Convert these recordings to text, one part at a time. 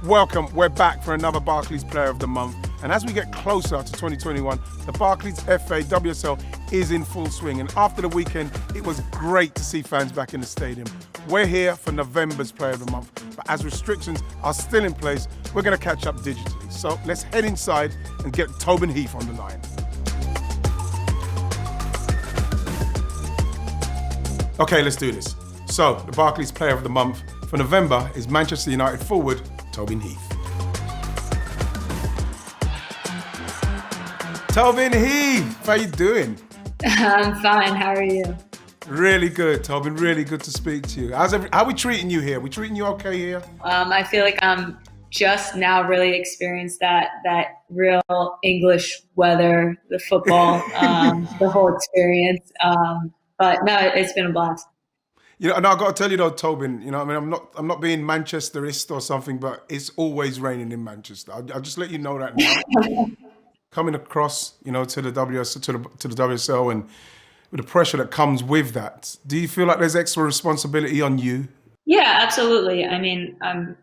Welcome, we're back for another Barclays Player of the Month. And as we get closer to 2021, the Barclays FA WSL is in full swing. And after the weekend, it was great to see fans back in the stadium. We're here for November's Player of the Month, but as restrictions are still in place, we're going to catch up digitally. So let's head inside and get Tobin Heath on the line. Okay, let's do this. So, the Barclays Player of the Month for November is Manchester United forward Tobin Heath. Tobin Heath, how you doing? I'm fine, how are you? Really good, Tobin, really good to speak to you. How are we treating you here? We treating you okay here? I feel like I'm just now really experienced that real English weather, the football, the whole experience. But no, it's been a blast. You know, and I've got to tell you though, Tobin, you know, I mean, I'm not being Manchesterist or something, but it's always raining in Manchester. I'll just let you know that now. Coming across, you know, to the WSL and with the pressure that comes with that, do you feel like there's extra responsibility on you? Yeah, absolutely. I mean, I'm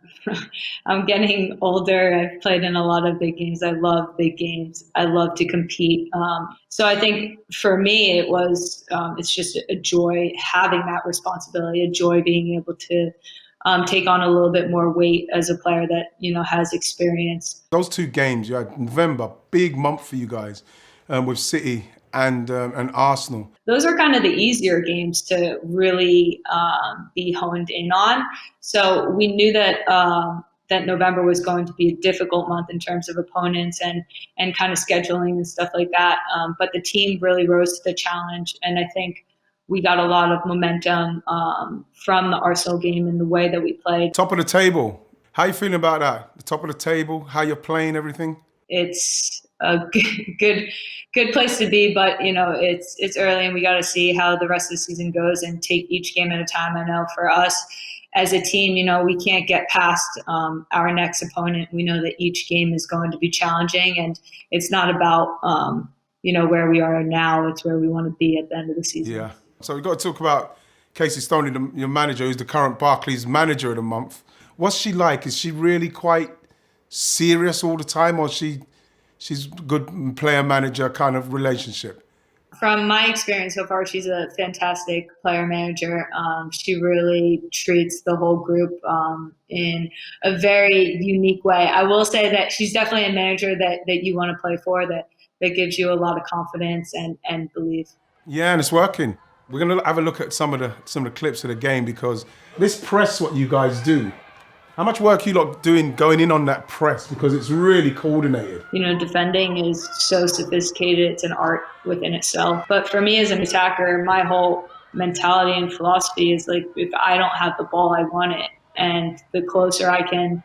I'm getting older. I've played in a lot of big games. I love big games. I love to compete. So I think for me, it's just a joy having that responsibility, a joy being able to take on a little bit more weight as a player that, you know, has experience. Those two games, you had November, big month for you guys with City and Arsenal. Those are kind of the easier games to really be honed in on. So we knew that that November was going to be a difficult month in terms of opponents and kind of scheduling and stuff like that. But the team really rose to the challenge, and I think we got a lot of momentum from the Arsenal game and the way that we played. Top of the table. How are you feeling about that? The top of the table, how you're playing, everything? It's a good place to be, but you know, it's early and we got to see how the rest of the season goes and take each game at a time. I know for us as a team, you know, we can't get past our next opponent. We know that each game is going to be challenging, and it's not about you know, where we are now. It's where we want to be at the end of the season. Yeah. So we've got to talk about Casey Stoney, your manager, who's the current Barclays Manager of the Month. What's she like? Is she really quite serious all the time, or she's good player-manager kind of relationship? From my experience so far, she's a fantastic player manager. She really treats the whole group in a very unique way. I will say that she's definitely a manager that you want to play for, that gives you a lot of confidence and belief. Yeah, and it's working. We're going to have a look at some of the clips of the game, because this press, what you guys do, how much work you lot doing going in on that press, because it's really coordinated. You know, defending is so sophisticated. It's an art within itself. But for me as an attacker, my whole mentality and philosophy is like, if I don't have the ball, I want it. And the closer I can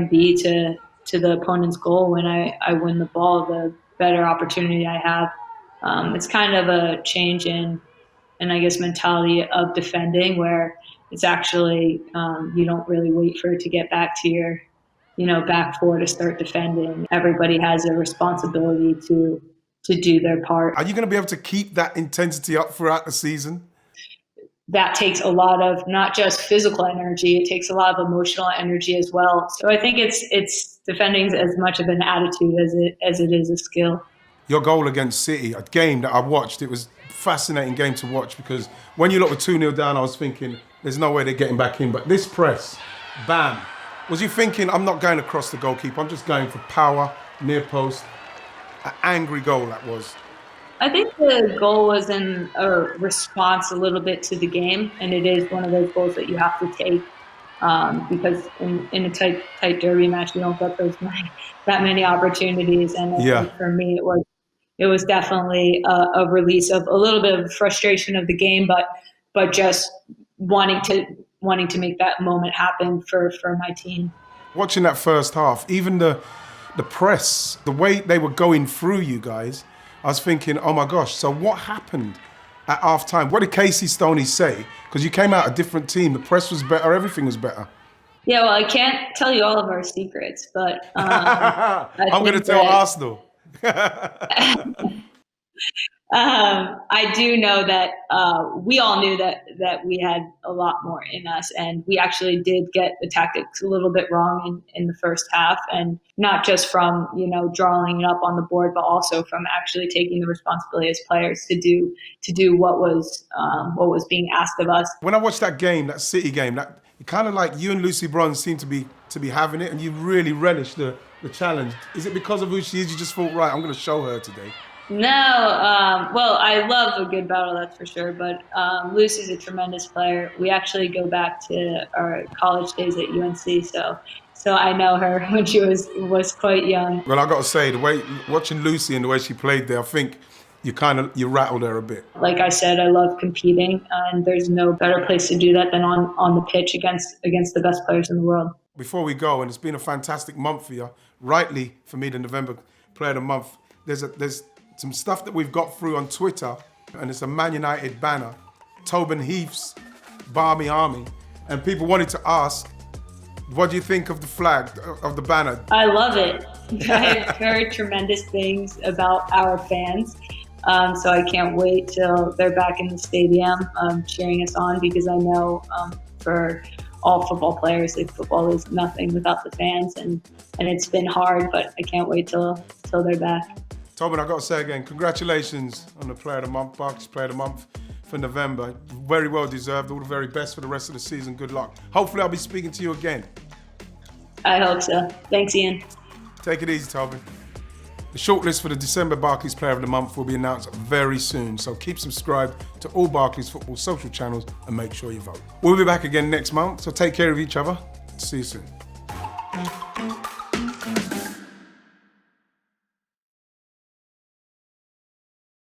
be to the opponent's goal when I win the ball, the better opportunity I have. It's kind of a change in I guess, mentality of defending, where it's actually you don't really wait for it to get back to your, you know, back four to start defending. Everybody has a responsibility to do their part. Are you going to be able to keep that intensity up throughout the season? That takes a lot of not just physical energy, it takes a lot of emotional energy as well. So I think it's defending as much of an attitude as it is a skill. Your goal against City, a game that I watched, it was a fascinating game to watch, because when you lot were 2-0 down, I was thinking, there's no way they're getting back in. But this press, bam. Was you thinking, I'm not going across the goalkeeper, I'm just going for power, near post? An angry goal that was. I think the goal was in a response a little bit to the game, and it is one of those goals that you have to take because in a tight derby match, you don't get that many opportunities. And I think for me, it was definitely a release of a little bit of frustration of the game, but just wanting to make that moment happen for my team. Watching that first half, even the press, the way they were going through you guys, I was thinking, oh my gosh, so what happened at half time? What did Casey Stoney say? Because you came out a different team, the press was better, everything was better. Yeah, well, I can't tell you all of our secrets, but I'm going to tell Arsenal. I do know that we all knew that we had a lot more in us, and we actually did get the tactics a little bit wrong in the first half, and not just from drawing it up on the board, but also from actually taking the responsibility as players to do what was being asked of us. When I watched that game, that City game, that kind of like you and Lucy Bronze seemed to be having it, and you really relished the challenge. Is it because of who she is? You just thought, right, I'm going to show her today. No, well, I love a good battle, that's for sure. But Lucy's a tremendous player. We actually go back to our college days at UNC, so I know her when she was quite young. Well, I got to say, the way watching Lucy and the way she played there, I think you rattled her a bit. Like I said, I love competing, and there's no better place to do that than on the pitch against the best players in the world. Before we go, and it's been a fantastic month for you, rightly for me, the November Player of the Month. There's some stuff that we've got through on Twitter, and it's a Man United banner, Tobin Heath's Barmy Army, and people wanted to ask, what do you think of the flag, of the banner? I love it. I've heard tremendous things about our fans, so I can't wait till they're back in the stadium cheering us on, because I know for all football players, like, football is nothing without the fans, and it's been hard, but I can't wait till they're back. Tobin, I've got to say again, congratulations on the Player of the Month, Barclays Player of the Month for November. Very well deserved. All the very best for the rest of the season. Good luck. Hopefully I'll be speaking to you again. I hope so. Thanks, Ian. Take it easy, Tobin. The shortlist for the December Barclays Player of the Month will be announced very soon, so keep subscribed to all Barclays football social channels and make sure you vote. We'll be back again next month, so take care of each other. See you soon.